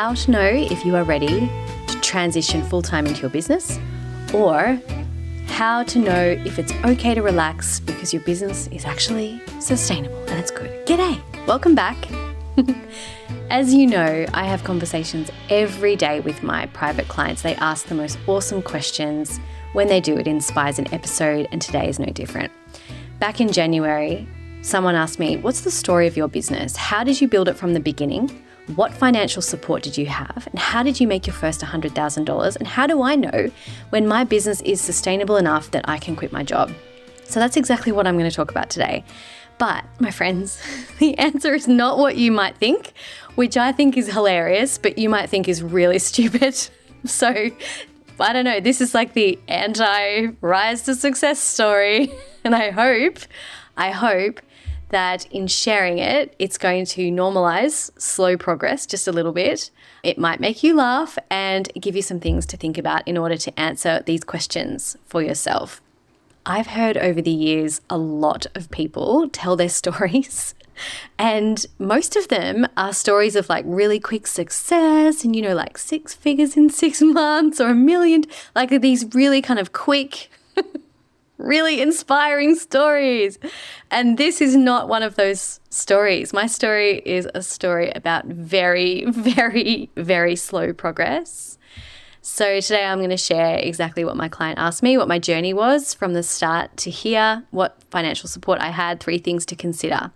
how to know if you are ready to transition full-time into your business, or how to know if it's okay to relax because your business is actually sustainable and it's good. G'day, welcome back. As you know, I have conversations every day with my private clients. They ask the most awesome questions. When they do, it inspires an episode, and today is no different. Back in January, someone asked me, what's the story of your business? How did you build it from the beginning? What financial support did you have? And how did you make your first $100,000? And how do I know when my business is sustainable enough that I can quit my job? So that's exactly what I'm going to talk about today. But my friends, the answer is not what you might think, which I think is hilarious, but you might think is really stupid. So I don't know, this is like the anti-rise to success story. And I hope that in sharing it, it's going to normalize slow progress just a little bit. It might make you laugh and give you some things to think about in order to answer these questions for yourself. I've heard over the years a lot of people tell their stories, and most of them are stories of like really quick success and, like 6 figures in 6 months or $1 million, like these really kind of quick, really inspiring stories. And this is not one of those stories. My story is a story about very, very, very slow progress. So today I'm going to share exactly what my client asked me, what my journey was from the start to here, what financial support I had, 3 things to consider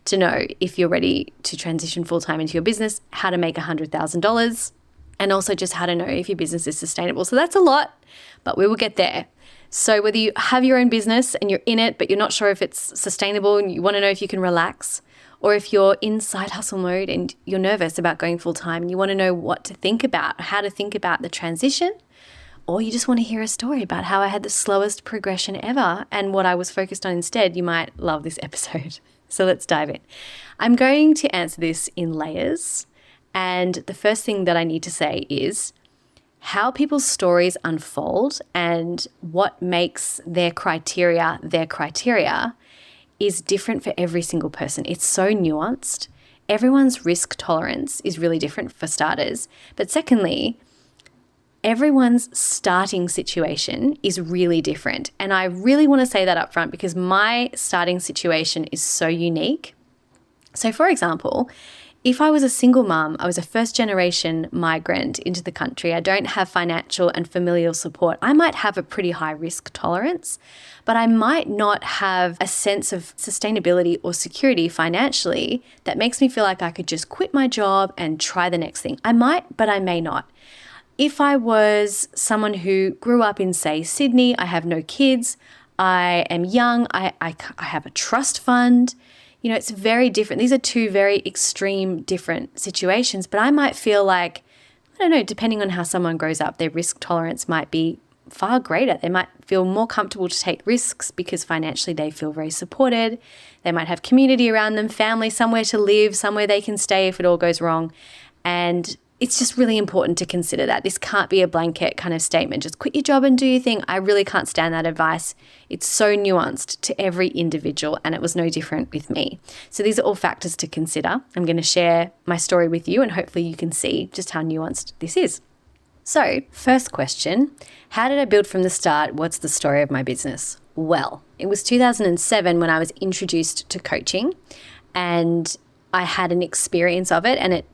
to know if you're ready to transition full-time into your business, how to make $100,000, and also just how to know if your business is sustainable. So that's a lot, but we will get there. So whether you have your own business and you're in it, but you're not sure if it's sustainable and you want to know if you can relax, or if you're in side hustle mode and you're nervous about going full time and you want to know what to think about, how to think about the transition, or you just want to hear a story about how I had the slowest progression ever and what I was focused on instead, you might love this episode. So let's dive in. I'm going to answer this in layers. And the first thing that I need to say is how people's stories unfold and what makes their criteria is different for every single person. It's so nuanced. Everyone's risk tolerance is really different, for starters. But secondly, everyone's starting situation is really different. And I really want to say that up front because my starting situation is so unique. So for example, if I was a single mum, I was a first-generation migrant into the country, I don't have financial and familial support, I might have a pretty high risk tolerance, but I might not have a sense of sustainability or security financially that makes me feel like I could just quit my job and try the next thing. I might, but I may not. If I was someone who grew up in, say, Sydney, I have no kids, I am young, I have a trust fund, it's very different. These are 2 very extreme different situations, but I might feel like, I don't know, depending on how someone grows up, their risk tolerance might be far greater. They might feel more comfortable to take risks because financially they feel very supported. They might have community around them, family, somewhere to live, somewhere they can stay if it all goes wrong. And it's just really important to consider that. This can't be a blanket kind of statement. Just quit your job and do your thing. I really can't stand that advice. It's so nuanced to every individual, and it was no different with me. So these are all factors to consider. I'm going to share my story with you, and hopefully you can see just how nuanced this is. So first question, how did I build from the start? What's the story of my business? Well, it was 2007 when I was introduced to coaching, and I had an experience of it, and it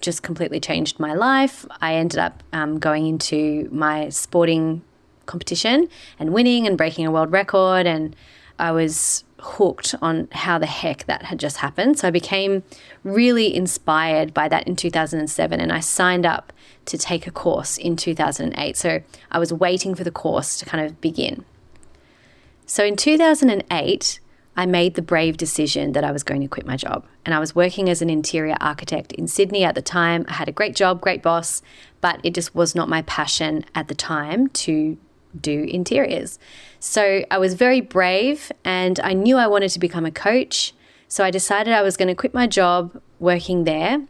just completely changed my life. I ended up going into my sporting competition and winning and breaking a world record, and I was hooked on how the heck that had just happened. So I became really inspired by that in 2007, and I signed up to take a course in 2008. So I was waiting for the course to kind of begin. So in 2008, I made the brave decision that I was going to quit my job. And I was working as an interior architect in Sydney at the time. I had a great job, great boss, but it just was not my passion at the time to do interiors. So I was very brave, and I knew I wanted to become a coach. So I decided I was going to quit my job working there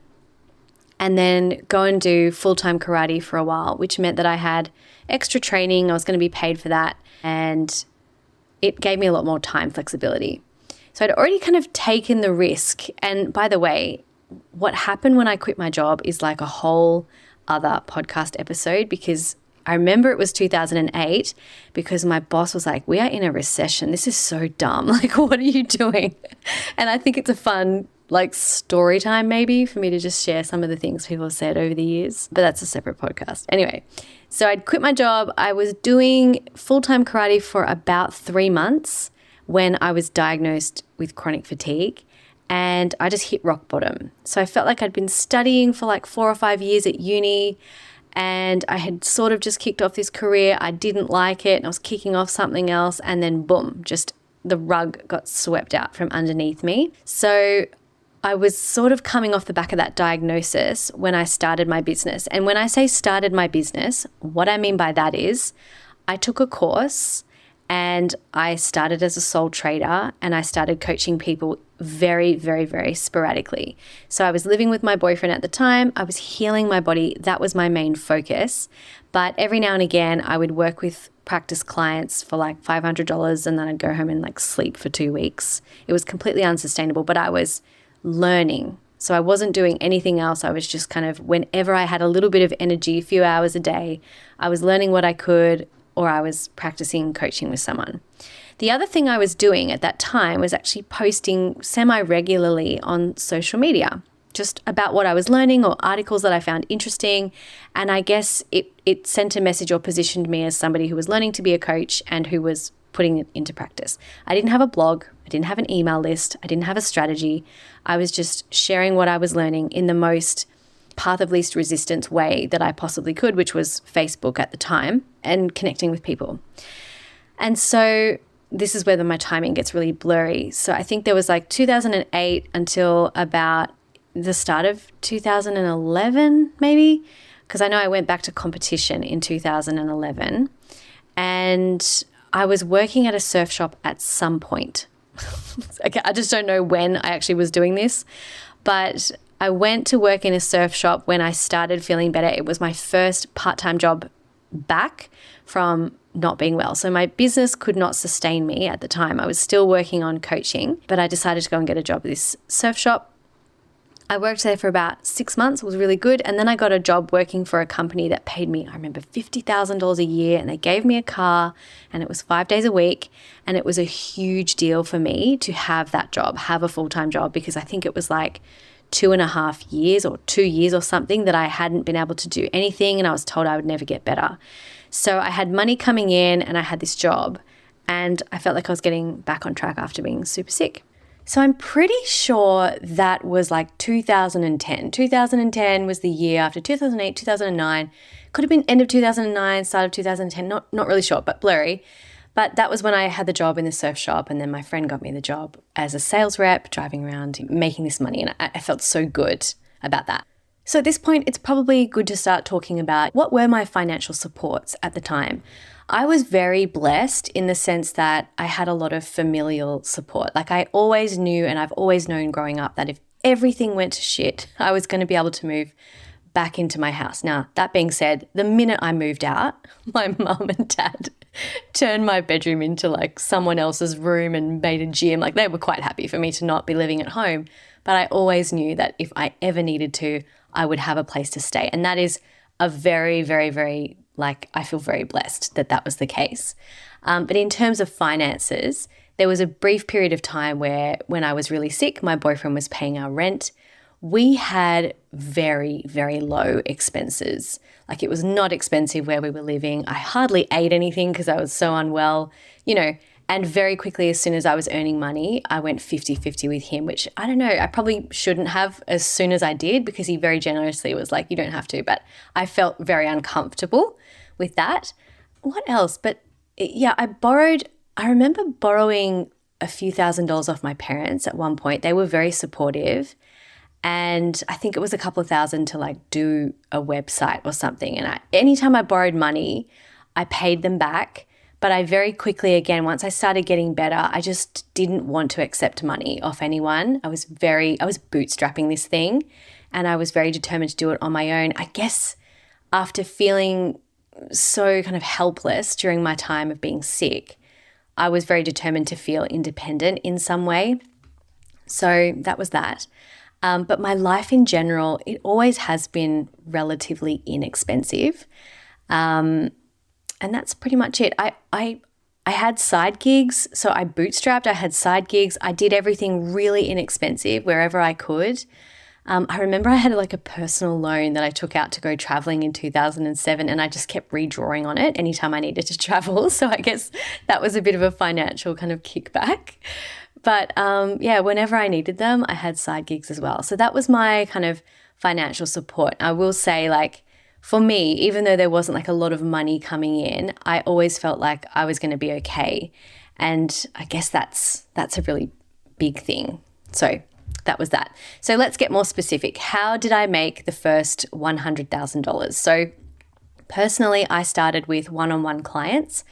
and then go and do full-time karate for a while, which meant that I had extra training. I was going to be paid for that, and it gave me a lot more time flexibility. So I'd already kind of taken the risk. And by the way, what happened when I quit my job is like a whole other podcast episode, because I remember it was 2008 because my boss was like, we are in a recession. This is so dumb. Like, what are you doing? And I think it's a fun like story time maybe for me to just share some of the things people have said over the years, but that's a separate podcast. Anyway, so I'd quit my job. I was doing full-time karate for about 3 months when I was diagnosed with chronic fatigue, and I just hit rock bottom. So I felt like I'd been studying for like 4 or 5 years at uni, and I had sort of just kicked off this career. I didn't like it, and I was kicking off something else, and then boom, just the rug got swept out from underneath me. So I was sort of coming off the back of that diagnosis when I started my business. And when I say started my business, what I mean by that is I took a course and I started as a sole trader, and I started coaching people very, very, very sporadically. So I was living with my boyfriend at the time. I was healing my body. That was my main focus. But every now and again, I would work with practice clients for like $500, and then I'd go home and like sleep for 2 weeks. It was completely unsustainable, but I was learning. So I wasn't doing anything else. I was just kind of, whenever I had a little bit of energy, a few hours a day, I was learning what I could, or I was practicing coaching with someone. The other thing I was doing at that time was actually posting semi-regularly on social media, just about what I was learning or articles that I found interesting. And I guess it sent a message or positioned me as somebody who was learning to be a coach and who was putting it into practice. I didn't have a blog. I didn't have an email list. I didn't have a strategy. I was just sharing what I was learning in the most path of least resistance way that I possibly could, which was Facebook at the time, and connecting with people. And so this is where my timing gets really blurry. So I think there was like 2008 until about the start of 2011, maybe, because I know I went back to competition in 2011, and I was working at a surf shop at some point. Okay, I just don't know when I actually was doing this, but I went to work in a surf shop when I started feeling better. It was my first part-time job back from not being well. So my business could not sustain me at the time. I was still working on coaching, but I decided to go and get a job at this surf shop. I worked there for about 6 months. It was really good. And then I got a job working for a company that paid me, I remember, $50,000 a year, and they gave me a car, and it was 5 days a week. And it was a huge deal for me to have that job, have a full-time job, because I think it was like 2.5 years or 2 years or something that I hadn't been able to do anything, and I was told I would never get better. So I had money coming in and I had this job, and I felt like I was getting back on track after being super sick. So I'm pretty sure that was like 2010. 2010 was the year after 2008, 2009. Could have been end of 2009, start of 2010, not really sure, but blurry. But that was when I had the job in the surf shop, and then my friend got me the job as a sales rep, driving around making this money, and I felt so good about that. So at this point, it's probably good to start talking about what were my financial supports at the time. I was very blessed in the sense that I had a lot of familial support. Like I always knew, and I've always known growing up, that if everything went to shit, I was going to be able to move back into my house. Now, that being said, the minute I moved out, my mum and dad turned my bedroom into like someone else's room and made a gym. Like they were quite happy for me to not be living at home. But I always knew that if I ever needed to, I would have a place to stay. And that is a very, very, very, like I feel very blessed that that was the case. But in terms of finances, there was a brief period of time where when I was really sick, my boyfriend was paying our rent. We had very, very low expenses. Like it was not expensive where we were living. I hardly ate anything because I was so unwell, and very quickly, as soon as I was earning money, I went 50-50 with him, which I don't know, I probably shouldn't have as soon as I did because he very generously was like, you don't have to, but I felt very uncomfortable with that. What else? But yeah, I remember borrowing a few $1,000s off my parents at one point. They were very supportive. And I think it was a couple of thousand to like do a website or something. And anytime I borrowed money, I paid them back. But I very quickly, again, once I started getting better, I just didn't want to accept money off anyone. I was bootstrapping this thing, and I was very determined to do it on my own. I guess after feeling so kind of helpless during my time of being sick, I was very determined to feel independent in some way. So that was that. But my life in general, it always has been relatively inexpensive. And that's pretty much it. I had side gigs, so I bootstrapped. I had side gigs. I did everything really inexpensive wherever I could. I remember I had like a personal loan that I took out to go traveling in 2007, and I just kept redrawing on it anytime I needed to travel. So I guess that was a bit of a financial kind of kickback. But yeah, whenever I needed them, I had side gigs as well. So that was my kind of financial support. I will say, like, for me, even though there wasn't like a lot of money coming in, I always felt like I was going to be okay. And I guess that's a really big thing. So that was that. So let's get more specific. How did I make the first $100,000? So personally, I started with one-on-one clients.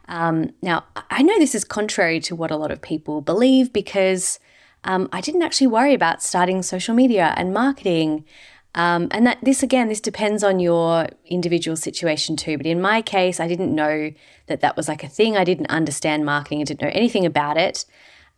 Now, I know this is contrary to what a lot of people believe because I didn't actually worry about starting social media and marketing. And that this depends on your individual situation too. But in my case, I didn't know that was like a thing. I didn't understand marketing. I didn't know anything about it.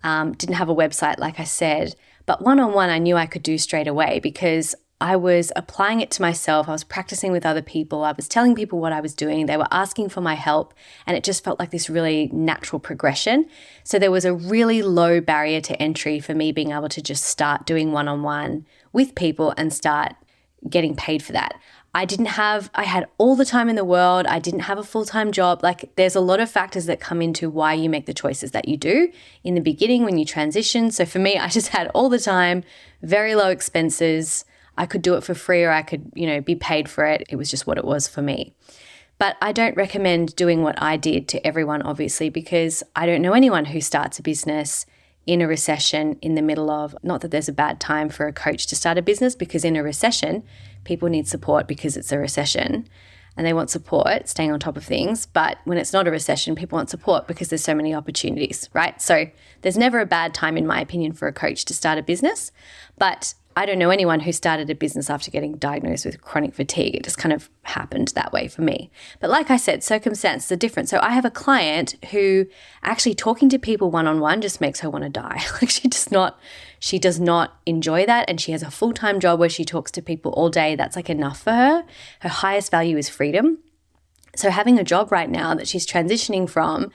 Didn't have a website, like I said. But one-on-one, I knew I could do straight away because I was applying it to myself. I was practicing with other people. I was telling people what I was doing. They were asking for my help, and it just felt like this really natural progression. So there was a really low barrier to entry for me being able to just start doing one-on-one with people and start getting paid for that. I had all the time in the world. I didn't have a full-time job. Like, there's a lot of factors that come into why you make the choices that you do in the beginning when you transition. So for me, I just had all the time, very low expenses. I could do it for free or I could, be paid for it. It was just what it was for me. But I don't recommend doing what I did to everyone, obviously, because I don't know anyone who starts a business in a recession in the middle of, not that there's a bad time for a coach to start a business, because in a recession, people need support because it's a recession and they want support, staying on top of things. But when it's not a recession, people want support because there's so many opportunities, right? So there's never a bad time, in my opinion, for a coach to start a business. But I don't know anyone who started a business after getting diagnosed with chronic fatigue. It just kind of happened that way for me. But like I said, circumstances are different. So I have a client who actually talking to people one-on-one just makes her want to die. Like, she does not enjoy that. And she has a full-time job where she talks to people all day. That's like enough for her. Her highest value is freedom. So having a job right now that she's transitioning from,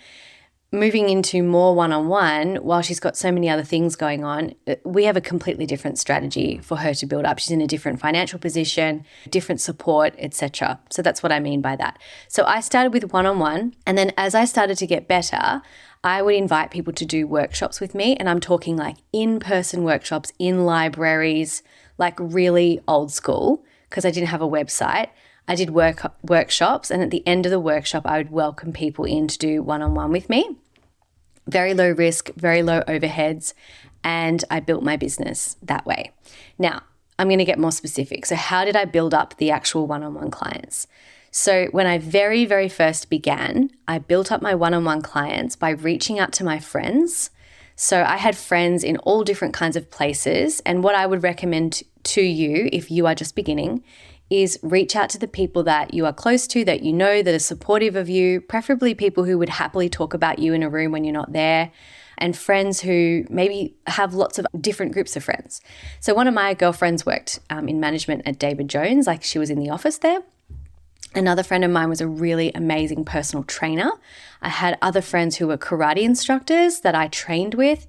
moving into more one-on-one while she's got so many other things going on, we have a completely different strategy for her to build up. She's in a different financial position, different support, etc. So that's what I mean by that. So I started with one-on-one, and then as I started to get better, I would invite people to do workshops with me, and I'm talking like in-person workshops in libraries, like really old school, because I didn't have a website. I did workshops, and at the end of the workshop, I would welcome people in to do one-on-one with me. Very low risk, very low overheads, and I built my business that way. Now, I'm going to get more specific. So how did I build up the actual one-on-one clients? So when I very, very first began, I built up my one-on-one clients by reaching out to my friends. So I had friends in all different kinds of places, and what I would recommend to you if you are just beginning is reach out to the people that you are close to, that you know, that are supportive of you, preferably people who would happily talk about you in a room when you're not there, and friends who maybe have lots of different groups of friends. So one of my girlfriends worked in management at David Jones, like she was in the office there. Another friend of mine was a really amazing personal trainer. I had other friends who were karate instructors that I trained with.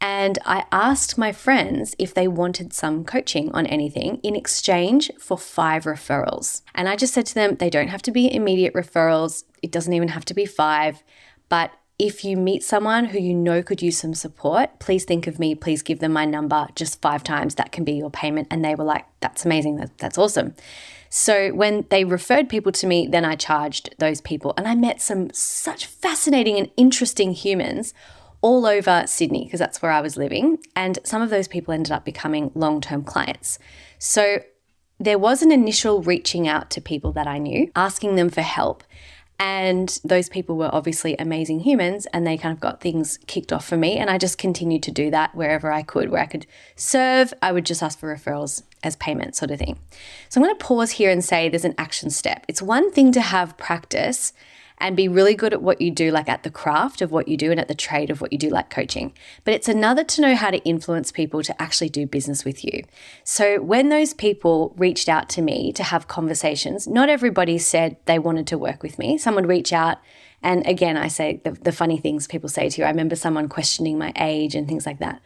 And I asked my friends if they wanted some coaching on anything in exchange for 5 referrals. And I just said to them, they don't have to be immediate referrals. It doesn't even have to be 5. But if you meet someone who you know could use some support, please think of me. Please give them my number just 5 times. That can be your payment. And they were like, that's amazing. That's awesome. So when they referred people to me, then I charged those people. And I met some such fascinating and interesting humans all over Sydney, because that's where I was living. And some of those people ended up becoming long-term clients. So there was an initial reaching out to people that I knew, asking them for help. And those people were obviously amazing humans, and they kind of got things kicked off for me. And I just continued to do that wherever I could. Where I could serve, I would just ask for referrals as payment, sort of thing. So I'm going to pause here and say there's an action step. It's one thing to have practice and be really good at what you do, like at the craft of what you do and at the trade of what you do, like coaching. But it's another to know how to influence people to actually do business with you. So when those people reached out to me to have conversations, not everybody said they wanted to work with me. Some would reach out, and again, I say the funny things people say to you. I remember someone questioning my age and things like that.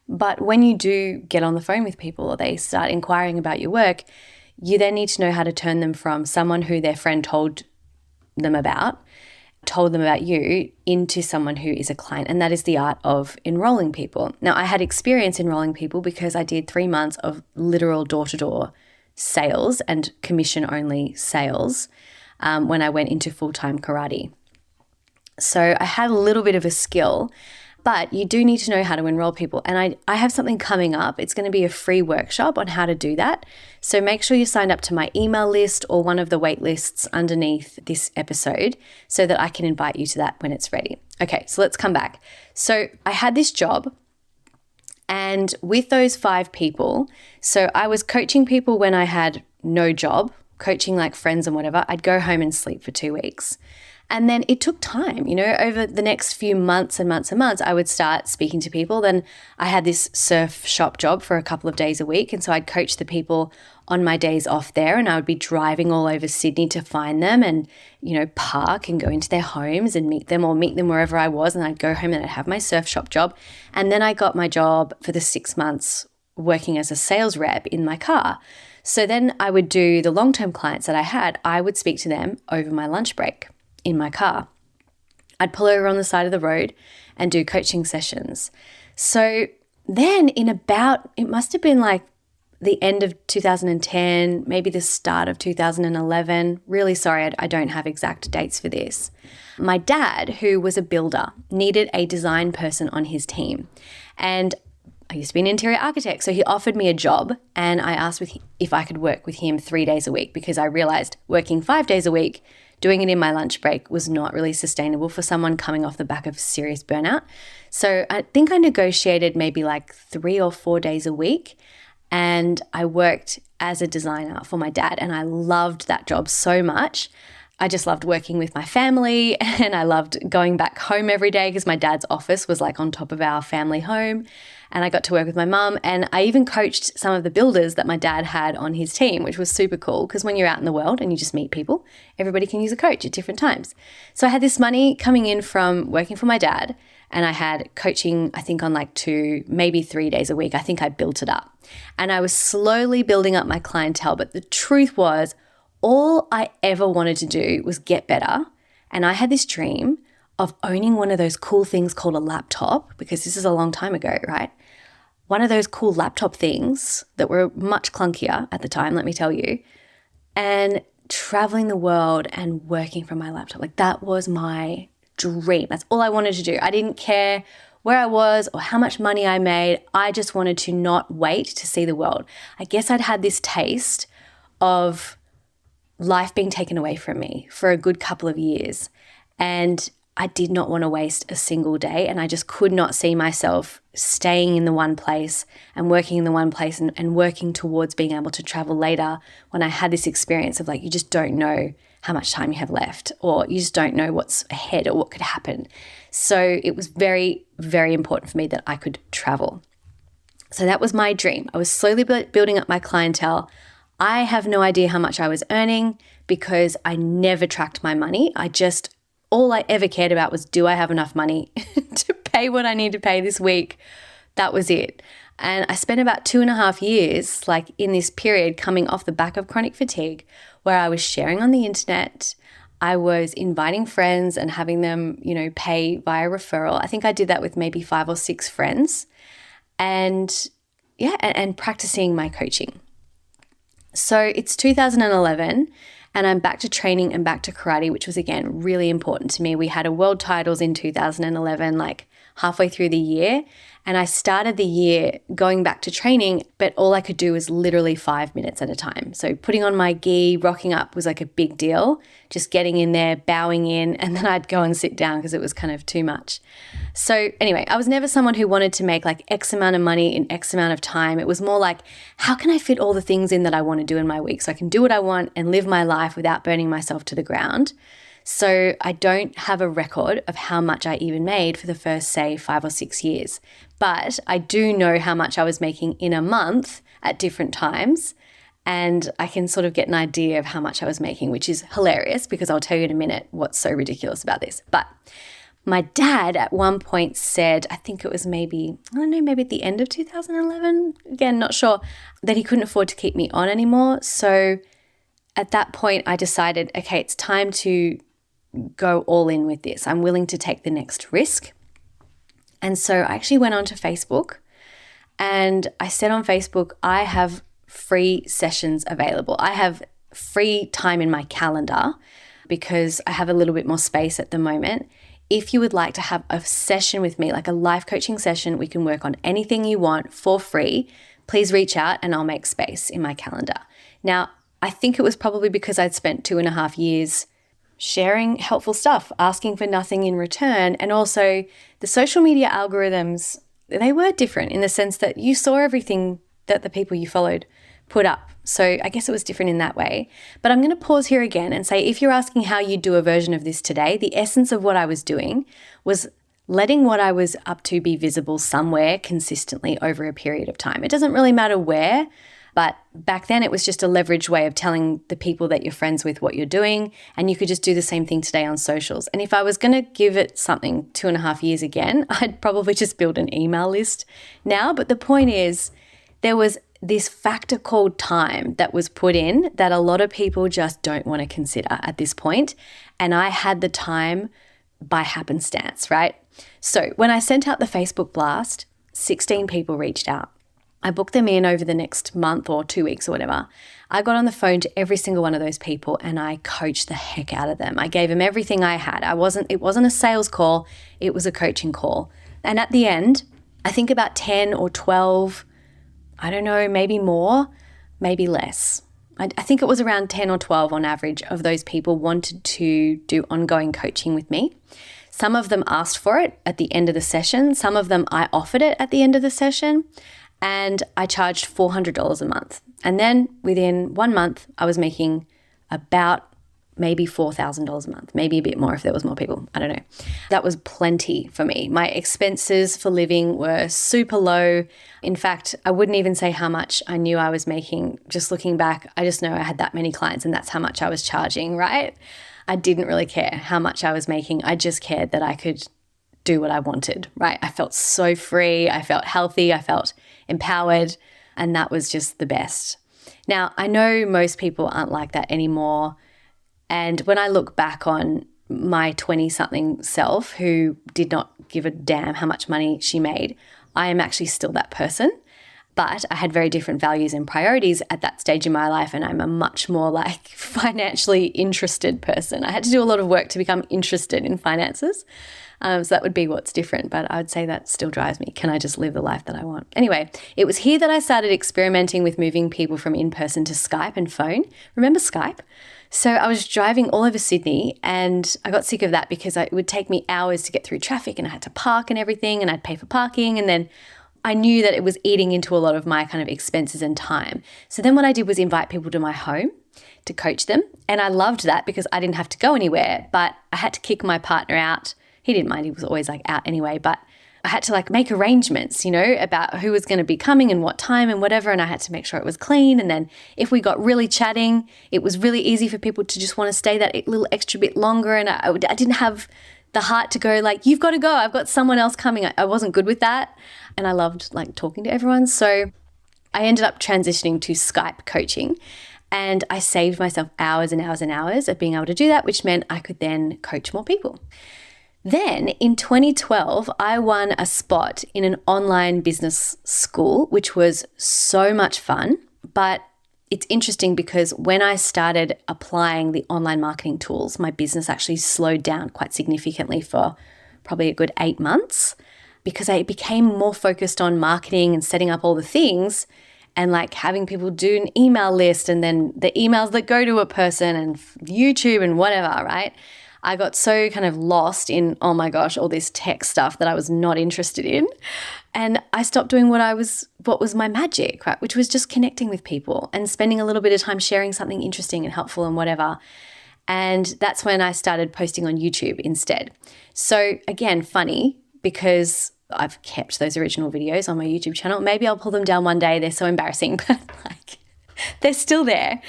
But when you do get on the phone with people or they start inquiring about your work, you then need to know how to turn them from someone who their friend told them about you into someone who is a client. And that is the art of enrolling people. Now, I had experience enrolling people because I did 3 months of literal door-to-door sales and commission-only sales when I went into full-time karate. So I had a little bit of a skill, but you do need to know how to enroll people. And I have something coming up. It's going to be a free workshop on how to do that. So make sure you signed up to my email list or one of the wait lists underneath this episode so that I can invite you to that when it's ready. Okay, so let's come back. So I had this job, and with those 5 people, so I was coaching people when I had no job, coaching like friends and whatever. I'd go home and sleep for 2 weeks. And then it took time, over the next few months and months and months, I would start speaking to people. Then I had this surf shop job for a couple of days a week. And so I'd coach the people on my days off there, and I would be driving all over Sydney to find them and, park and go into their homes and meet them wherever I was. And I'd go home and I'd have my surf shop job. And then I got my job for the 6 months working as a sales rep in my car. So then I would do the long-term clients that I had, I would speak to them over my lunch break in my car. I'd pull over on the side of the road and do coaching sessions. So then it must have been like the end of 2010, maybe the start of 2011. Really sorry, I don't have exact dates for this. My dad, who was a builder, needed a design person on his team. And I used to be an interior architect, so he offered me a job, and I asked if I could work with him 3 days a week because I realized working 5 days a week, doing it in my lunch break, was not really sustainable for someone coming off the back of serious burnout. So I think I negotiated maybe like 3 or 4 days a week, and I worked as a designer for my dad, and I loved that job so much. I just loved working with my family, and I loved going back home every day because my dad's office was like on top of our family home, and I got to work with my mum, and I even coached some of the builders that my dad had on his team, which was super cool because when you're out in the world and you just meet people, everybody can use a coach at different times. So I had this money coming in from working for my dad, and I had coaching, I think on like 2, maybe 3 days a week. I think I built it up, and I was slowly building up my clientele. But the truth was, all I ever wanted to do was get better. And I had this dream of owning one of those cool things called a laptop, because this is a long time ago, right? One of those cool laptop things that were much clunkier at the time, let me tell you, and traveling the world and working from my laptop. Like, that was my dream. That's all I wanted to do. I didn't care where I was or how much money I made. I just wanted to not wait to see the world. I guess I'd had this taste of life being taken away from me for a good couple of years, and I did not want to waste a single day, and I just could not see myself staying in the one place and working in the one place and working towards being able to travel later when I had this experience of like, you just don't know how much time you have left, or you just don't know what's ahead or what could happen. So it was very, very important for me that I could travel. So that was my dream. I was slowly building up my clientele. I have no idea how much I was earning because I never tracked my money. All I ever cared about was, do I have enough money to pay what I need to pay this week? That was it. And I spent about 2.5 years, like in this period, coming off the back of chronic fatigue, where I was sharing on the internet. I was inviting friends and having them, pay via referral. I think I did that with maybe 5 or 6 friends, and practicing my coaching. So it's 2011. And I'm back to training and back to karate, which was, again, really important to me. We had a world titles in 2011, like halfway through the year. And I started the year going back to training, but all I could do was literally 5 minutes at a time. So putting on my gi, rocking up was like a big deal, just getting in there, bowing in, and then I'd go and sit down because it was kind of too much. So anyway, I was never someone who wanted to make like X amount of money in X amount of time. It was more like, how can I fit all the things in that I want to do in my week so I can do what I want and live my life without burning myself to the ground? So I don't have a record of how much I even made for the first, say, 5 or 6 years. But I do know how much I was making in a month at different times. And I can sort of get an idea of how much I was making, which is hilarious because I'll tell you in a minute what's so ridiculous about this. But my dad at one point said, I think it was maybe at the end of 2011, again, not sure, that he couldn't afford to keep me on anymore. So at that point, I decided, okay, it's time to go all in with this. I'm willing to take the next risk. And so I actually went onto Facebook and I said on Facebook, I have free sessions available. I have free time in my calendar because I have a little bit more space at the moment. If you would like to have a session with me, like a life coaching session, we can work on anything you want for free. Please reach out and I'll make space in my calendar. Now, I think it was probably because I'd spent 2.5 years sharing helpful stuff, asking for nothing in return. And also the social media algorithms, they were different in the sense that you saw everything that the people you followed put up. So I guess it was different in that way. But I'm going to pause here again and say, if you're asking how you do a version of this today, the essence of what I was doing was letting what I was up to be visible somewhere consistently over a period of time. It doesn't really matter where, but back then it was just a leveraged way of telling the people that you're friends with what you're doing. And you could just do the same thing today on socials. And if I was going to give it something 2.5 years again, I'd probably just build an email list now. But the point is, there was this factor called time that was put in that a lot of people just don't want to consider at this point. And I had the time by happenstance, right? So when I sent out the Facebook blast, 16 people reached out. I booked them in over the next month or 2 weeks or whatever. I got on the phone to every single one of those people and I coached the heck out of them. I gave them everything I had. It wasn't a sales call, it was a coaching call. And at the end, I think about 10 or 12, I don't know, maybe more, maybe less. I think it was around 10 or 12 on average of those people wanted to do ongoing coaching with me. Some of them asked for it at the end of the session. Some of them I offered it at the end of the session. And I charged $400 a month. And then within 1 month, I was making about maybe $4,000 a month, maybe a bit more if there was more people. I don't know. That was plenty for me. My expenses for living were super low. In fact, I wouldn't even say how much I knew I was making. Just looking back, I just know I had that many clients and that's how much I was charging, right? I didn't really care how much I was making. I just cared that I could do what I wanted, right? I felt so free. I felt healthy. I felt empowered. And that was just the best. Now, I know most people aren't like that anymore. And when I look back on my 20-something self who did not give a damn how much money she made, I am actually still that person. But I had very different values and priorities at that stage in my life, and I'm a much more like financially interested person. I had to do a lot of work to become interested in finances. So that would be what's different, but I would say that still drives me. Can I just live the life that I want? Anyway, it was here that I started experimenting with moving people from in-person to Skype and phone. Remember Skype? So I was driving all over Sydney and I got sick of that because it would take me hours to get through traffic and I had to park and everything and I'd pay for parking, and then I knew that it was eating into a lot of my kind of expenses and time. So then what I did was invite people to my home to coach them, and I loved that because I didn't have to go anywhere, but I had to kick my partner out. He didn't mind, he was always like out anyway, but I had to like make arrangements, about who was going to be coming and what time and whatever, and I had to make sure it was clean. And then if we got really chatting, it was really easy for people to just want to stay that little extra bit longer, and I didn't have the heart to go like, you've got to go, I've got someone else coming. I wasn't good with that, and I loved like talking to everyone. So I ended up transitioning to Skype coaching, and I saved myself hours and hours and hours of being able to do that, which meant I could then coach more people. Then in 2012, I won a spot in an online business school, which was so much fun. But it's interesting because when I started applying the online marketing tools, my business actually slowed down quite significantly for probably a good 8 months because I became more focused on marketing and setting up all the things and like having people do an email list and then the emails that go to a person and YouTube and whatever, right? I got so kind of lost in, oh my gosh, all this tech stuff that I was not interested in. And I stopped doing what was my magic, right? Which was just connecting with people and spending a little bit of time sharing something interesting and helpful and whatever. And that's when I started posting on YouTube instead. So again, funny because I've kept those original videos on my YouTube channel. Maybe I'll pull them down one day. They're so embarrassing, but like they're still there.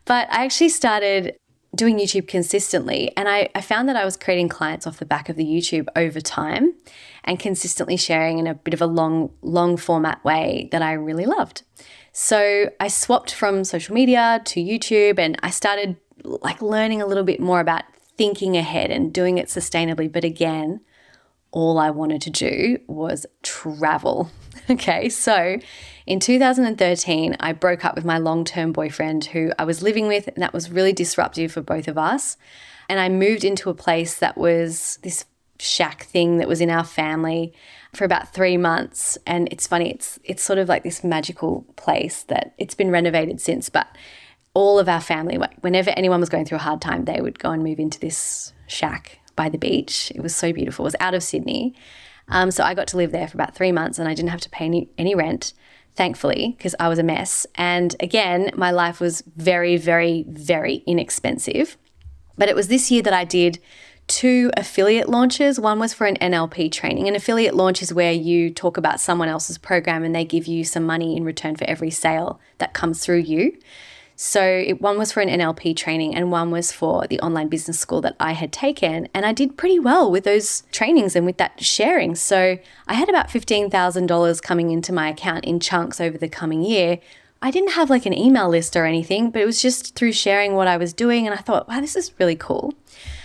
But I actually started doing YouTube consistently, and I found that I was creating clients off the back of the YouTube over time and consistently sharing in a bit of a long format way that I really loved. So I swapped from social media to YouTube, and I started like learning a little bit more about thinking ahead and doing it sustainably. But again, all I wanted to do was travel. Okay, so in 2013, I broke up with my long-term boyfriend who I was living with, and that was really disruptive for both of us. And I moved into a place that was this shack thing that was in our family for about 3 months. And it's funny, it's sort of like this magical place that it's been renovated since, but all of our family, whenever anyone was going through a hard time, they would go and move into this shack by the beach. It was so beautiful. It was out of Sydney. So I got to live there for about 3 months, and I didn't have to pay any rent, thankfully, because I was a mess. And again, my life was very, very, very inexpensive. But it was this year that I did 2 affiliate launches. One was for an NLP training. An affiliate launch is where you talk about someone else's program and they give you some money in return for every sale that comes through you. So one was for an NLP training and one was for the online business school that I had taken. And I did pretty well with those trainings and with that sharing. So I had about $15,000 coming into my account in chunks over the coming year. I didn't have like an email list or anything, but it was just through sharing what I was doing. And I thought, wow, this is really cool.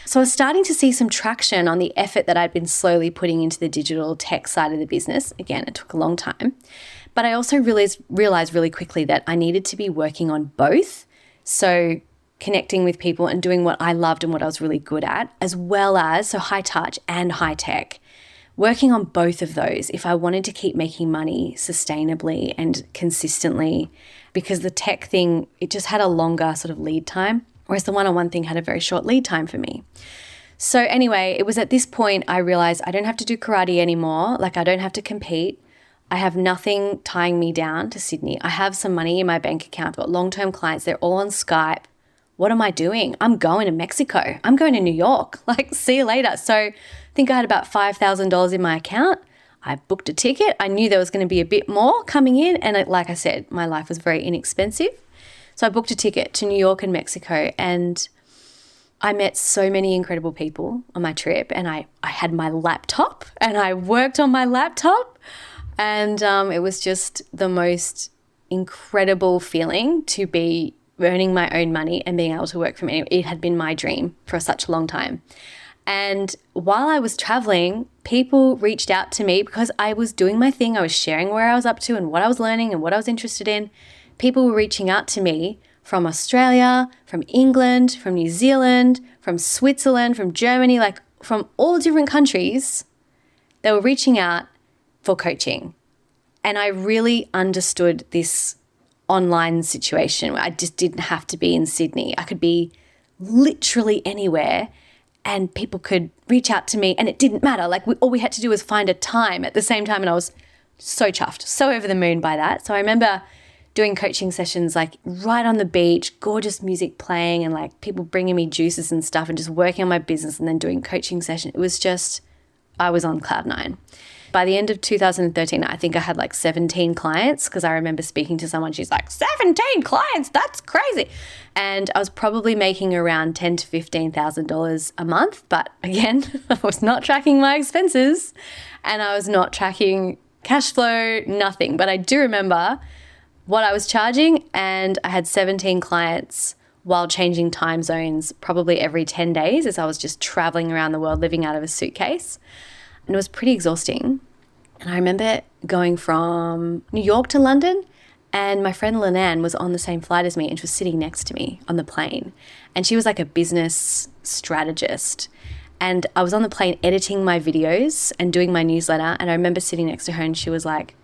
So I was starting to see some traction on the effort that I'd been slowly putting into the digital tech side of the business. Again, it took a long time. But I also realized really quickly that I needed to be working on both. So connecting with people and doing what I loved and what I was really good at, as well as, so high touch and high tech, working on both of those if I wanted to keep making money sustainably and consistently, because the tech thing, it just had a longer sort of lead time, whereas the one-on-one thing had a very short lead time for me. So anyway, it was at this point I realized I don't have to do karate anymore. Like I don't have to compete. I have nothing tying me down to Sydney. I have some money in my bank account. I've got long-term clients. They're all on Skype. What am I doing? I'm going to Mexico. I'm going to New York. Like, see you later. So I think I had about $5,000 in my account. I booked a ticket. I knew there was going to be a bit more coming in. And like I said, my life was very inexpensive. So I booked a ticket to New York and Mexico. And I met so many incredible people on my trip. And I had my laptop and I worked on my laptop. And it was just the most incredible feeling to be earning my own money and being able to work from anywhere. It had been my dream for such a long time. And while I was traveling, people reached out to me because I was doing my thing. I was sharing where I was up to and what I was learning and what I was interested in. People were reaching out to me from Australia, from England, from New Zealand, from Switzerland, from Germany, like from all different countries. They were reaching out for coaching. And I really understood this online situation where I just didn't have to be in Sydney. I could be literally anywhere and people could reach out to me and it didn't matter. Like all we had to do was find a time at the same time. And I was so chuffed, so over the moon by that. So I remember doing coaching sessions like right on the beach, gorgeous music playing and like people bringing me juices and stuff and just working on my business and then doing coaching session. It was just, I was on cloud 9. By the end of 2013, I think I had like 17 clients because I remember speaking to someone, she's like, 17 clients, that's crazy. And I was probably making around $10,000 to $15,000 a month. But again, I was not tracking my expenses and I was not tracking cash flow, nothing. But I do remember what I was charging and I had 17 clients while changing time zones probably every 10 days as I was just traveling around the world living out of a suitcase. And it was pretty exhausting. And I remember going from New York to London and my friend Linan was on the same flight as me and she was sitting next to me on the plane. And she was like a business strategist. And I was on the plane editing my videos and doing my newsletter. And I remember sitting next to her and she was like,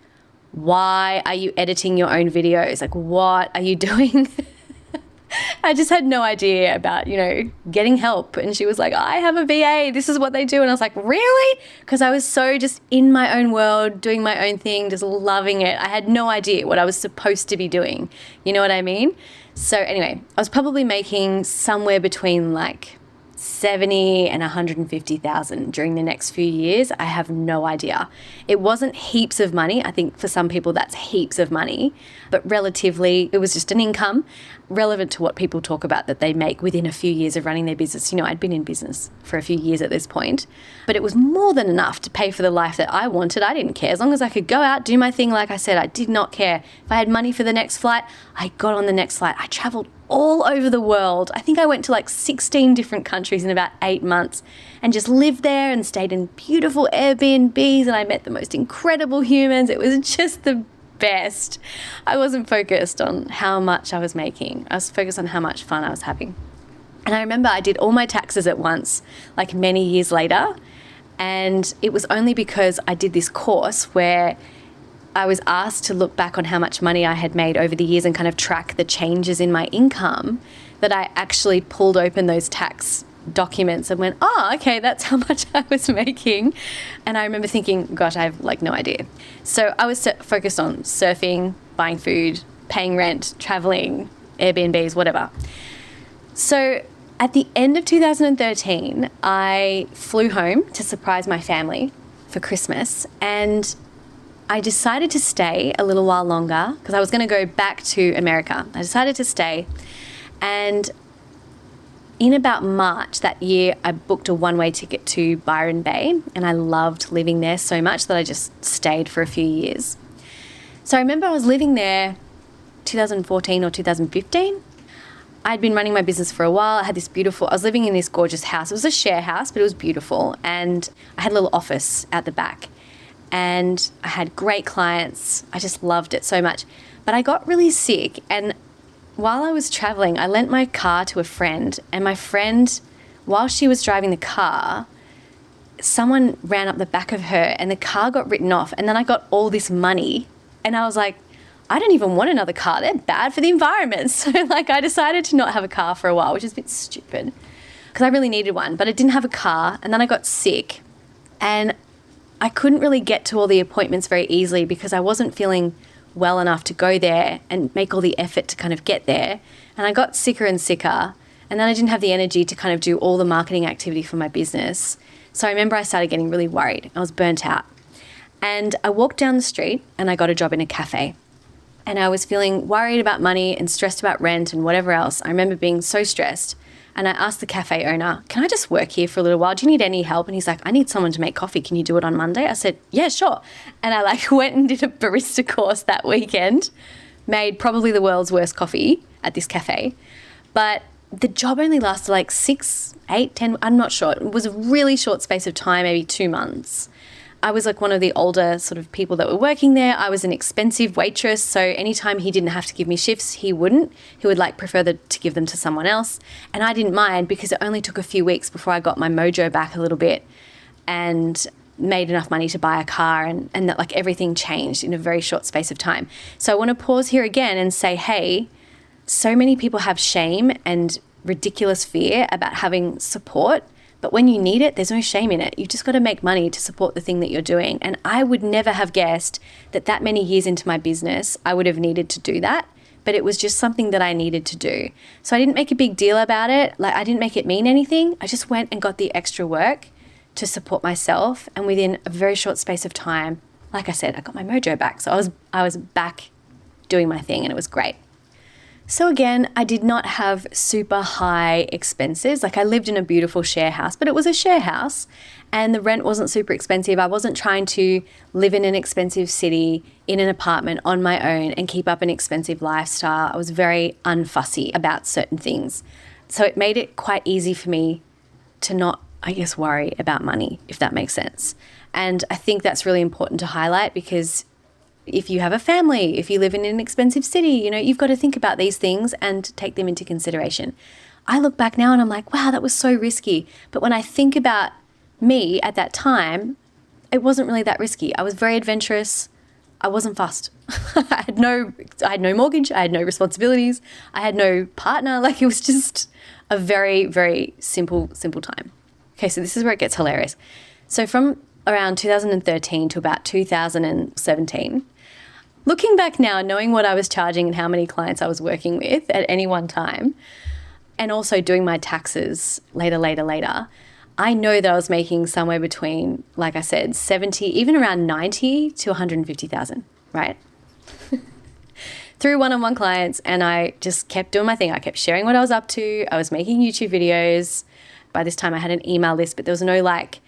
why are you editing your own videos? Like, what are you doing? I just had no idea about, getting help. And she was like, I have a VA. This is what they do. And I was like, really? Because I was so just in my own world, doing my own thing, just loving it. I had no idea what I was supposed to be doing. You know what I mean? So anyway, I was probably making somewhere between like 70 and 150,000 during the next few years. I have no idea. It wasn't heaps of money. I think for some people that's heaps of money, but relatively it was just an income relevant to what people talk about that they make within a few years of running their business. I'd been in business for a few years at this point, but it was more than enough to pay for the life that I wanted. I didn't care. As long as I could go out, do my thing, like I said, I did not care. If I had money for the next flight, I got on the next flight. I traveled all over the world. I think I went to like 16 different countries in about 8 months and just lived there and stayed in beautiful Airbnbs, and I met the most incredible humans. It was just the best. I wasn't focused on how much I was making. I was focused on how much fun I was having. And I remember I did all my taxes at once, like many years later. And it was only because I did this course where I was asked to look back on how much money I had made over the years and kind of track the changes in my income that I actually pulled open those tax documents and went, oh, okay, that's how much I was making. And I remember thinking, gosh, I have like no idea. So I was focused on surfing, buying food, paying rent, traveling, Airbnbs, whatever. So at the end of 2013, I flew home to surprise my family for Christmas, and I decided to stay a little while longer because I was going to go back to America. I decided to stay, and in about March that year, I booked a one-way ticket to Byron Bay, and I loved living there so much that I just stayed for a few years. So I remember I was living there 2014 or 2015. I'd been running my business for a while. I was living in this gorgeous house. It was a share house, but it was beautiful, and I had a little office out the back, and I had great clients. I just loved it so much. But I got really sick, and while I was traveling, I lent my car to a friend, and my friend, while she was driving the car, someone ran up the back of her and the car got written off, and then I got all this money, and I was like, I don't even want another car. They're bad for the environment. So I decided to not have a car for a while, which is a bit stupid because I really needed one, but I didn't have a car, and then I got sick, and I couldn't really get to all the appointments very easily because I wasn't feeling well enough to go there and make all the effort to kind of get there. And I got sicker and sicker, and then I didn't have the energy to kind of do all the marketing activity for my business. So I remember I started getting really worried. I was burnt out. And I walked down the street and I got a job in a cafe. And I was feeling worried about money and stressed about rent and whatever else. I remember being so stressed. And I asked the cafe owner, can I just work here for a little while? Do you need any help? And he's like, I need someone to make coffee. Can you do it on Monday? I said, yeah, sure. And I went and did a barista course that weekend, made probably the world's worst coffee at this cafe. But the job only lasted 6, 8, 10, I'm not sure. It was a really short space of time, maybe 2 months. I was one of the older sort of people that were working there. I was an expensive waitress, so anytime he didn't have to give me shifts, he wouldn't. He would prefer to give them to someone else. And I didn't mind because it only took a few weeks before I got my mojo back a little bit and made enough money to buy a car, and that everything changed in a very short space of time. So I want to pause here again and say, hey, so many people have shame and ridiculous fear about having support. But when you need it, there's no shame in it. You've just got to make money to support the thing that you're doing. And I would never have guessed that many years into my business, I would have needed to do that. But it was just something that I needed to do. So I didn't make a big deal about it. I didn't make it mean anything. I just went and got the extra work to support myself. And within a very short space of time, like I said, I got my mojo back. So I was back doing my thing, and it was great. So again, I did not have super high expenses. I lived in a beautiful share house, but it was a share house and the rent wasn't super expensive. I wasn't trying to live in an expensive city in an apartment on my own and keep up an expensive lifestyle. I was very unfussy about certain things. So it made it quite easy for me to not, worry about money, if that makes sense. And I think that's really important to highlight because if you have a family, if you live in an expensive city, you've got to think about these things and take them into consideration. I look back now and I'm like, wow, that was so risky. But when I think about me at that time, it wasn't really that risky. I was very adventurous. I wasn't fussed. I had no mortgage. I had no responsibilities. I had no partner. Like, it was just a very, very simple time. Okay, so this is where it gets hilarious. So from around 2013 to about 2017, looking back now, knowing what I was charging and how many clients I was working with at any one time, and also doing my taxes later, I know that I was making somewhere between, like I said, 70, even around 90 to 150,000, right? Through one-on-one clients, and I just kept doing my thing. I kept sharing what I was up to. I was making YouTube videos. By this time I had an email list, but there was no like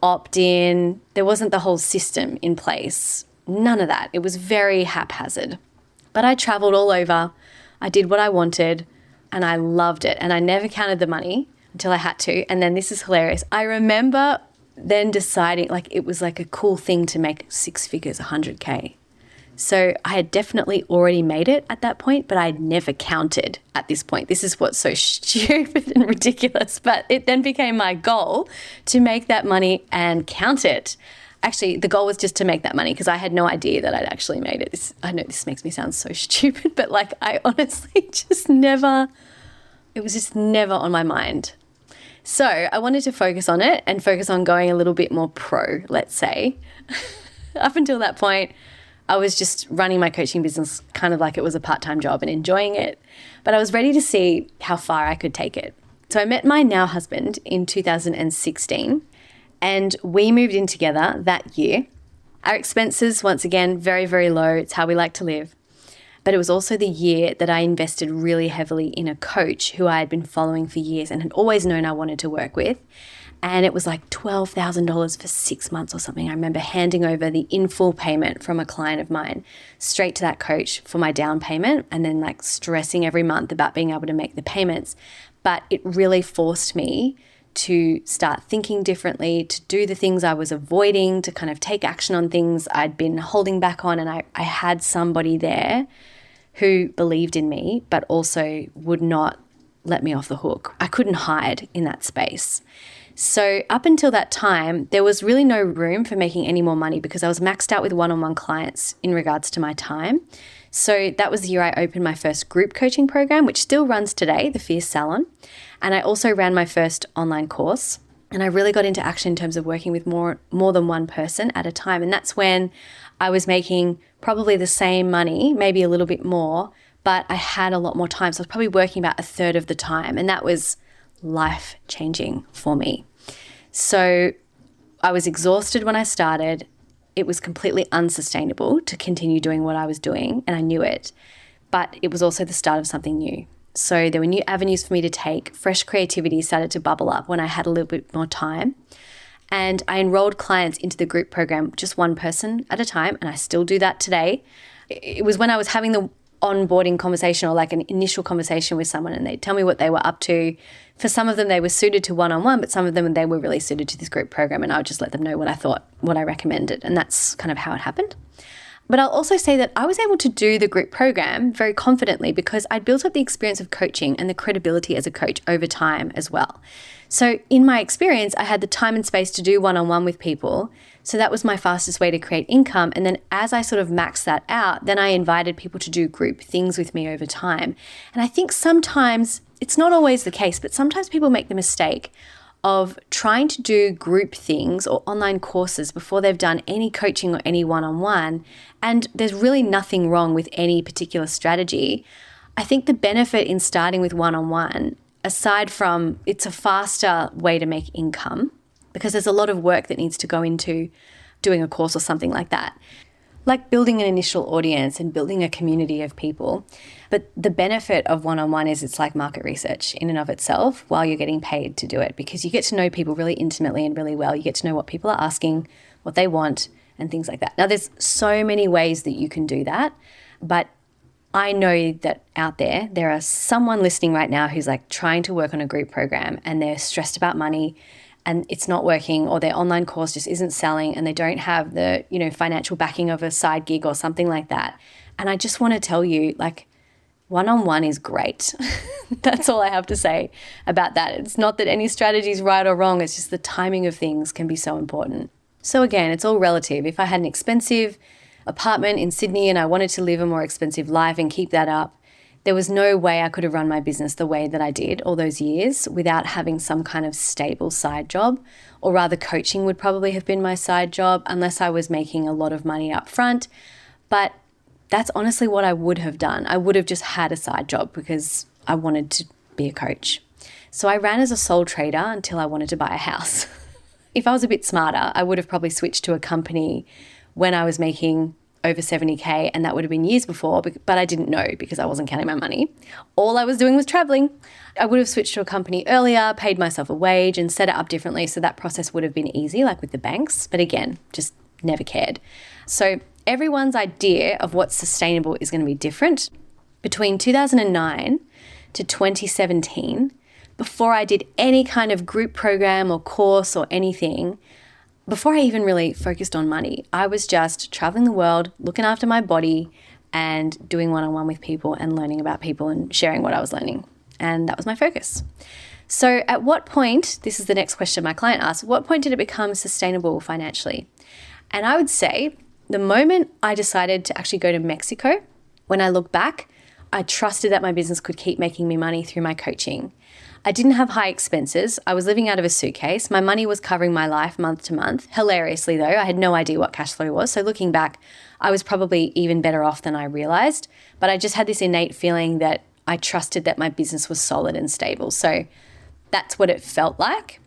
opt-in. There wasn't the whole system in place. None of that. It was very haphazard. But I traveled all over. I did what I wanted and I loved it. And I never counted the money until I had to. And then this is hilarious. I remember then deciding, like, it was like a cool thing to make six figures, 100K. So I had definitely already made it at that point, but I had never counted at this point. This is what's so stupid and ridiculous. But it then became my goal to make that money and count it. Actually, the goal was just to make that money because I had no idea that I'd actually made it. I know this makes me sound so stupid, but like, I honestly just never, it was just never on my mind. So I wanted to focus on it and focus on going a little bit more pro, let's say. Up until that point, I was just running my coaching business kind of like it was a part-time job and enjoying it. But I was ready to see how far I could take it. So I met my now husband in 2016 and we moved in together that year. Our expenses, once again, very, very low. It's how we like to live. But it was also the year that I invested really heavily in a coach who I had been following for years and had always known I wanted to work with. And it was like $12,000 for 6 months or something. I remember handing over the in full payment from a client of mine straight to that coach for my down payment and then like stressing every month about being able to make the payments. But it really forced me to start thinking differently, to do the things I was avoiding, to kind of take action on things I'd been holding back on. And I had somebody there who believed in me, but also would not let me off the hook. I couldn't hide in that space. So up until that time, there was really no room for making any more money because I was maxed out with one-on-one clients in regards to my time. So that was the year I opened my first group coaching program, which still runs today, the Fierce Salon. And I also ran my first online course. And I really got into action in terms of working with more than one person at a time. And that's when I was making probably the same money, maybe a little bit more, but I had a lot more time. So I was probably working about a third of the time. And that was life-changing for me. So I was exhausted when I started. It was completely unsustainable to continue doing what I was doing, and I knew it. But it was also the start of something new. So there were new avenues for me to take. Fresh creativity started to bubble up when I had a little bit more time. And I enrolled clients into the group program, just one person at a time, and I still do that today. It was when I was having the onboarding conversation or like an initial conversation with someone and they'd tell me what they were up to. For some of them, they were suited to one-on-one, but some of them, they were really suited to this group program, and I would just let them know what I thought, what I recommended. And that's kind of how it happened. But I'll also say that I was able to do the group program very confidently because I'd built up the experience of coaching and the credibility as a coach over time as well. So in my experience, I had the time and space to do one-on-one with people. So that was my fastest way to create income. And then as I sort of maxed that out, then I invited people to do group things with me over time. And I think sometimes, it's not always the case, but sometimes people make the mistake of trying to do group things or online courses before they've done any coaching or any one-on-one. And there's really nothing wrong with any particular strategy. I think the benefit in starting with one-on-one, aside from it's a faster way to make income, because there's a lot of work that needs to go into doing a course or something like that, like building an initial audience and building a community of people. But the benefit of one-on-one is it's like market research in and of itself while you're getting paid to do it, because you get to know people really intimately and really well. You get to know what people are asking, what they want, and things like that. Now, there's so many ways that you can do that, but I know that out there are someone listening right now who's like trying to work on a group program and they're stressed about money and it's not working, or their online course just isn't selling and they don't have the, financial backing of a side gig or something like that. And I just want to tell you, like, one-on-one is great. That's all I have to say about that. It's not that any strategy is right or wrong. It's just the timing of things can be so important. So again, it's all relative. If I had an expensive apartment in Sydney and I wanted to live a more expensive life and keep that up, there was no way I could have run my business the way that I did all those years without having some kind of stable side job, or rather coaching would probably have been my side job unless I was making a lot of money up front. But that's honestly what I would have done. I would have just had a side job because I wanted to be a coach. So I ran as a sole trader until I wanted to buy a house. If I was a bit smarter, I would have probably switched to a company when I was making over 70K, and that would have been years before, but I didn't know because I wasn't counting my money. All I was doing was traveling. I would have switched to a company earlier, paid myself a wage and set it up differently, so that process would have been easy, like with the banks. But again, just never cared. So everyone's idea of what's sustainable is going to be different. Between 2009 to 2017, before I did any kind of group program or course or anything, before I even really focused on money, I was just traveling the world, looking after my body and doing one-on-one with people and learning about people and sharing what I was learning. And that was my focus. So at what point, this is the next question my client asked, what point did it become sustainable financially? And I would say the moment I decided to actually go to Mexico, when I look back, I trusted that my business could keep making me money through my coaching. I didn't have high expenses. I was living out of a suitcase. My money was covering my life month to month. Hilariously though, I had no idea what cash flow was. So looking back, I was probably even better off than I realized. But I just had this innate feeling that I trusted that my business was solid and stable. So that's what it felt like.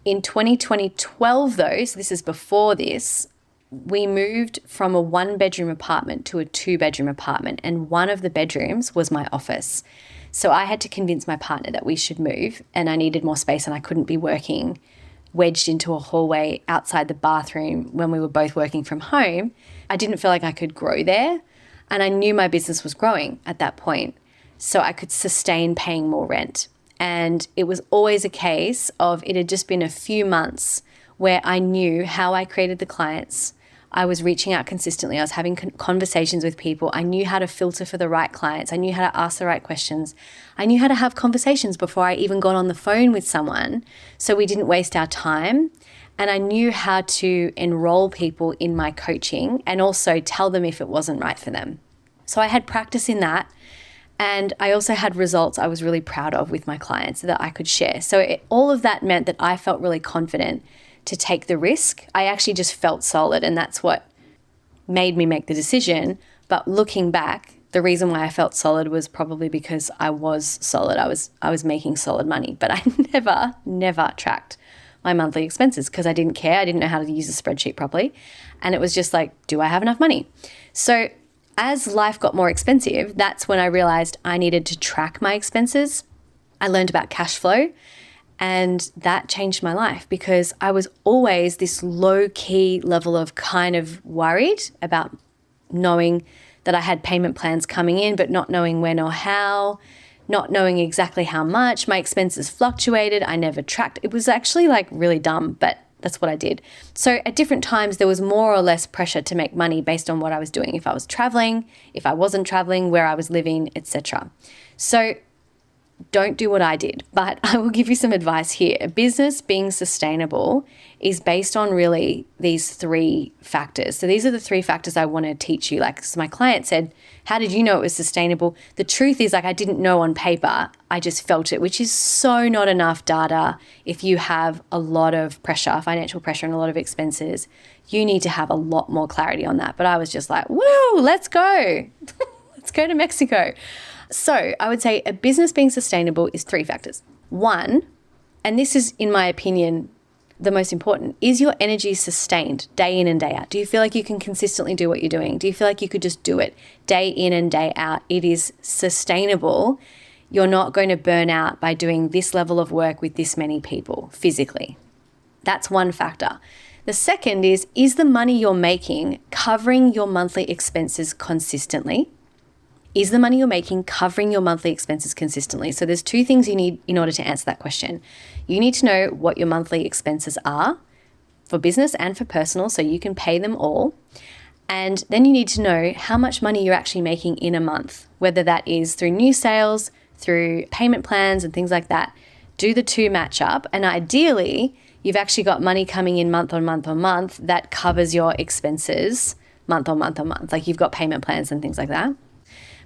In 2012 though, so this is before this, we moved from a 1-bedroom apartment to a 2-bedroom apartment, and one of the bedrooms was my office. So I had to convince my partner that we should move, and I needed more space and I couldn't be working wedged into a hallway outside the bathroom when we were both working from home. I didn't feel like I could grow there, and I knew my business was growing at that point, so I could sustain paying more rent. And it was always a case of it had just been a few months where I knew how I created the clients. I was reaching out consistently. I was having conversations with people. I knew how to filter for the right clients. I knew how to ask the right questions. I knew how to have conversations before I even got on the phone with someone, so we didn't waste our time. And I knew how to enroll people in my coaching and also tell them if it wasn't right for them. So I had practice in that. And I also had results I was really proud of with my clients that I could share. So all of that meant that I felt really confident to take the risk. I actually just felt solid, and that's what made me make the decision. But looking back, the reason why I felt solid was probably because I was solid. I was making solid money, but I never tracked my monthly expenses because I didn't care. I didn't know how to use a spreadsheet properly. And it was just like, do I have enough money? So as life got more expensive, that's when I realized I needed to track my expenses. I learned about cash flow. And that changed my life because I was always this low-key level of kind of worried about knowing that I had payment plans coming in, but not knowing when or how, not knowing exactly how much. My expenses fluctuated. I never tracked. It was actually like really dumb, but that's what I did. So at different times, there was more or less pressure to make money based on what I was doing. If I was traveling, if I wasn't traveling, where I was living, etc. So don't do what I did, but I will give you some advice here. A business being sustainable is based on really these 3 factors. So these are the 3 factors I want to teach you. Like, so my client said, how did you know it was sustainable? The truth is, like, I didn't know on paper. I just felt it, which is so not enough data. If you have a lot of pressure, financial pressure, and a lot of expenses, you need to have a lot more clarity on that. But I was just like, woo, let's go. Let's go to Mexico. So I would say a business being sustainable is 3 factors. 1, and this is, in my opinion, the most important, is your energy sustained day in and day out? Do you feel like you can consistently do what you're doing? Do you feel like you could just do it day in and day out? It is sustainable. You're not going to burn out by doing this level of work with this many people physically. That's one factor. The second is the money you're making covering your monthly expenses consistently? Is the money you're making covering your monthly expenses consistently? So there's 2 things you need in order to answer that question. You need to know what your monthly expenses are for business and for personal, so you can pay them all. And then you need to know how much money you're actually making in a month, whether that is through new sales, through payment plans and things like that. Do the 2 match up, and ideally, you've actually got money coming in month on month on month that covers your expenses month on month on month. Like you've got payment plans and things like that.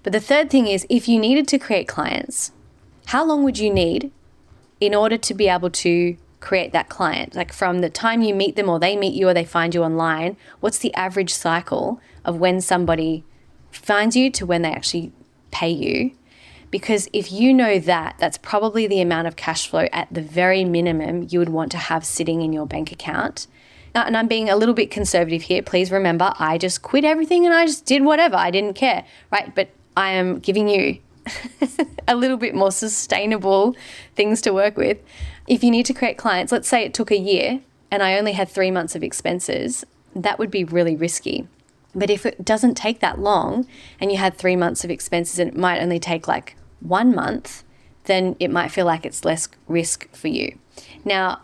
But the third thing is, if you needed to create clients, how long would you need in order to be able to create that client? Like from the time you meet them or they meet you or they find you online, what's the average cycle of when somebody finds you to when they actually pay you? Because if you know that, that's probably the amount of cash flow at the very minimum you would want to have sitting in your bank account. And I'm being a little bit conservative here. Please remember, I just quit everything and I just did whatever. I didn't care, right? But I am giving you a little bit more sustainable things to work with. If you need to create clients, let's say it took a year and I only had 3 months of expenses, that would be really risky. But if it doesn't take that long and you had 3 months of expenses and it might only take like 1 month, then it might feel like it's less risk for you. Now,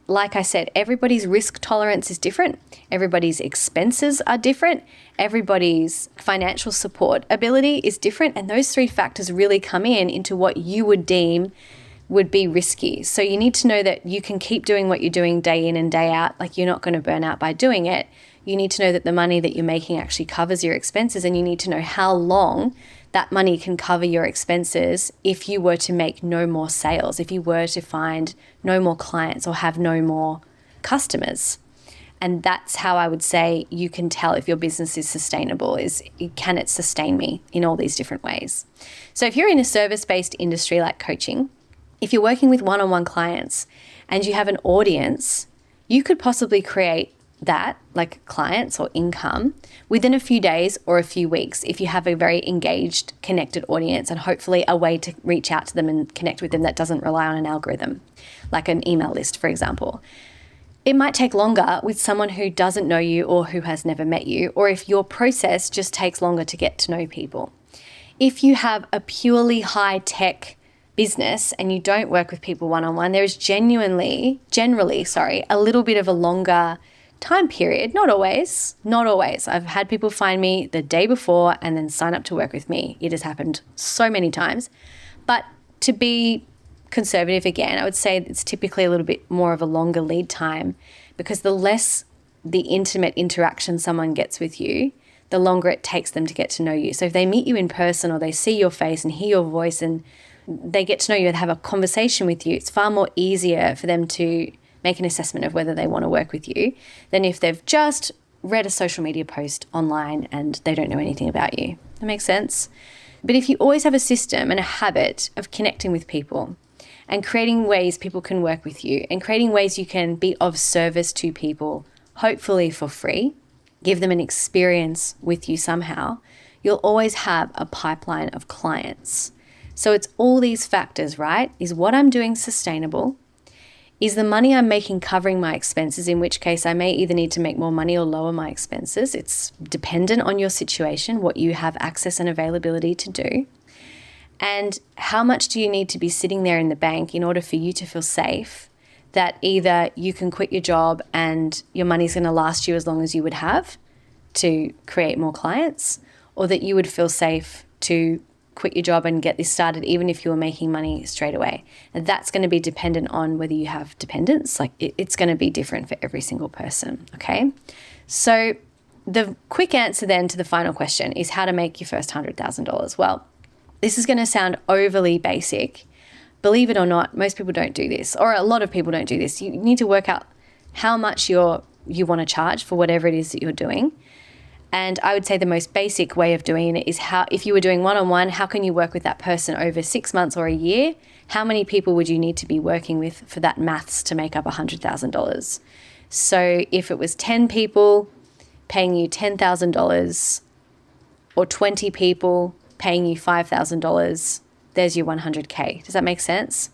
like I said, everybody's risk tolerance is different. Everybody's expenses are different. Everybody's financial support ability is different. And those 3 factors really come into what you would deem would be risky. So you need to know that you can keep doing what you're doing day in and day out. Like you're not going to burn out by doing it. You need to know that the money that you're making actually covers your expenses, and you need to know how long that money can cover your expenses if you were to make no more sales, if you were to find no more clients or have no more customers. And that's how I would say you can tell if your business is sustainable, is can it sustain me in all these different ways? So if you're in a service-based industry like coaching, if you're working with one-on-one clients and you have an audience, you could possibly create that, like clients or income, within a few days or a few weeks if you have a very engaged, connected audience and hopefully a way to reach out to them and connect with them that doesn't rely on an algorithm, like an email list, for example. It might take longer with someone who doesn't know you or who has never met you, or if your process just takes longer to get to know people. If you have a purely high-tech business and you don't work with people one-on-one, there is generally, a little bit of a longer time period. Not always. I've had people find me the day before and then sign up to work with me. It has happened so many times. But to be conservative again, I would say it's typically a little bit more of a longer lead time, because the less the intimate interaction someone gets with you, the longer it takes them to get to know you. So if they meet you in person or they see your face and hear your voice and they get to know you and have a conversation with you, it's far more easier for them to make an assessment of whether they want to work with you than if they've just read a social media post online and they don't know anything about you. That makes sense? But if you always have a system and a habit of connecting with people and creating ways people can work with you and creating ways you can be of service to people, hopefully for free, give them an experience with you somehow, you'll always have a pipeline of clients. So it's all these factors, right? Is what I'm doing sustainable? Is the money I'm making covering my expenses, in which case I may either need to make more money or lower my expenses. It's dependent on your situation, what you have access and availability to do. And how much do you need to be sitting there in the bank in order for you to feel safe that either you can quit your job and your money's going to last you as long as you would have to create more clients, or that you would feel safe to quit your job and get this started even if you were making money straight away. And that's going to be dependent on whether you have dependents. Like it's going to be different for every single person, okay? So the quick answer then to the final question is how to make your first $100,000. Well, this is going to sound overly basic. Believe it or not, most people don't do this, or a lot of people don't do this. You need to work out how much you want to charge for whatever it is that you're doing. And I would say the most basic way of doing it is how, if you were doing one-on-one, how can you work with that person over 6 months or a year? How many people would you need to be working with for that maths to make up $100,000? So if it was 10 people paying you $10,000 or 20 people paying you $5,000, there's your 100K. Does that make sense?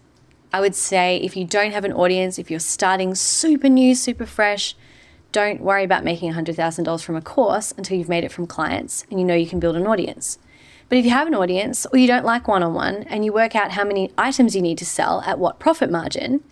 I would say if you don't have an audience, if you're starting super new, super fresh, don't worry about making $100,000 from a course until you've made it from clients and you know you can build an audience. But if you have an audience or you don't like one-on-one and you work out how many items you need to sell at what profit margin,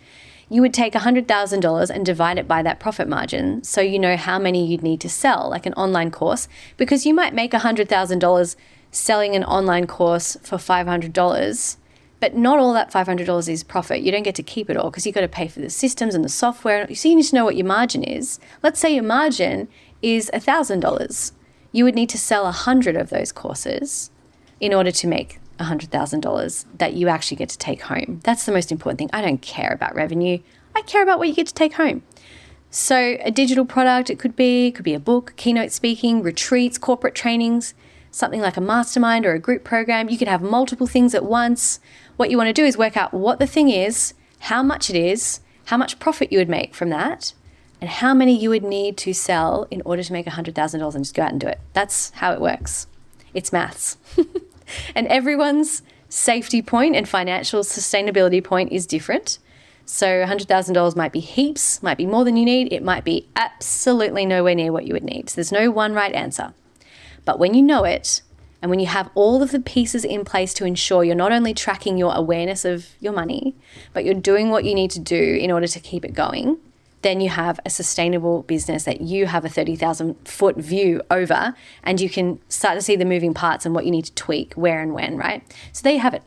you would take $100,000 and divide it by that profit margin so you know how many you'd need to sell, like an online course, because you might make $100,000 selling an online course for $500, but not all that $500 is profit. You don't get to keep it all because you've got to pay for the systems and the software. So you need to know what your margin is. Let's say your margin is $1,000. you would need to sell 100 of those courses in order to make $100,000 that you actually get to take home. That's the most important thing. I don't care about revenue. I care about what you get to take home. So a digital product, it could be a book, keynote speaking, retreats, corporate trainings, something like a mastermind or a group program. You could have multiple things at once. What you want to do is work out what the thing is, how much it is, how much profit you would make from that, and how many you would need to sell in order to make $100,000 and just go out and do it. That's how it works. It's maths. And everyone's safety point and financial sustainability point is different. So $100,000 might be heaps, might be more than you need. It might be absolutely nowhere near what you would need. So there's no one right answer. But when you know it, and when you have all of the pieces in place to ensure you're not only tracking your awareness of your money, but you're doing what you need to do in order to keep it going, then you have a sustainable business that you have a 30,000-foot view over, and you can start to see the moving parts and what you need to tweak, where and when, right? So there you have it.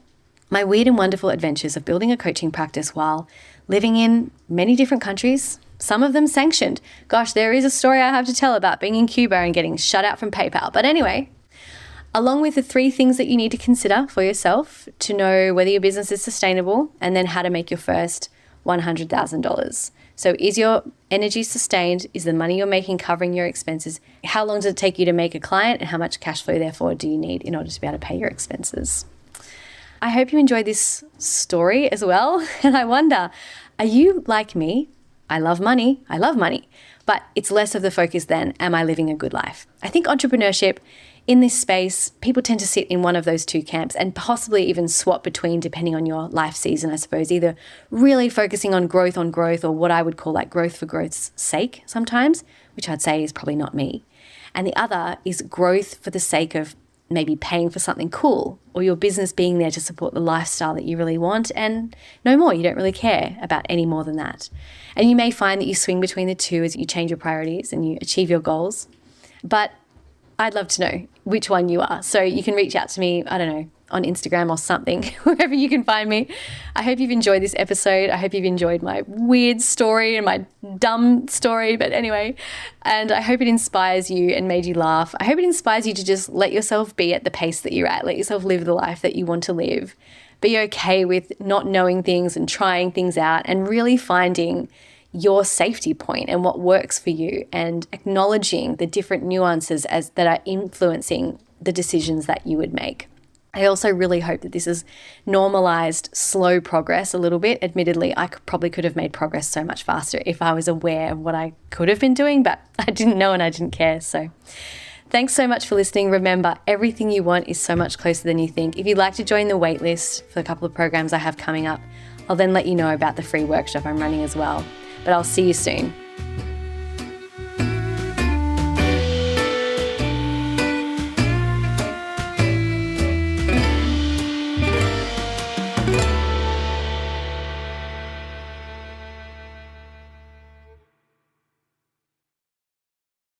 My weird and wonderful adventures of building a coaching practice while living in many different countries, some of them sanctioned. Gosh, there is a story I have to tell about being in Cuba and getting shut out from PayPal. But anyway, along with the 3 things that you need to consider for yourself to know whether your business is sustainable, and then how to make your first $100,000. So is your energy sustained? Is the money you're making covering your expenses? How long does it take you to make a client, and how much cash flow, therefore, do you need in order to be able to pay your expenses? I hope you enjoyed this story as well. And I wonder, are you like me? I love money, but it's less of the focus than, am I living a good life? I think entrepreneurship in this space, people tend to sit in one of those 2 camps and possibly even swap between depending on your life season, I suppose, either really focusing on growth or what I would call like growth for growth's sake sometimes, which I'd say is probably not me. And the other is growth for the sake of maybe paying for something cool, or your business being there to support the lifestyle that you really want, and no more. You don't really care about any more than that. And you may find that you swing between the 2 as you change your priorities and you achieve your goals. But I'd love to know which one you are. So you can reach out to me, I don't know, on Instagram or something, wherever you can find me. I hope you've enjoyed this episode. I hope you've enjoyed my weird story and my dumb story, but anyway, and I hope it inspires you and made you laugh. I hope it inspires you to just let yourself be at the pace that you're at. Let yourself live the life that you want to live. Be okay with not knowing things and trying things out, and really finding your safety point and what works for you, and acknowledging the different nuances that are influencing the decisions that you would make. I also really hope that this has normalized slow progress a little bit. Admittedly, I probably could have made progress so much faster if I was aware of what I could have been doing, but I didn't know and I didn't care. So thanks so much for listening. Remember, everything you want is so much closer than you think. If you'd like to join the waitlist for a couple of programs I have coming up, I'll then let you know about the free workshop I'm running as well. But I'll see you soon.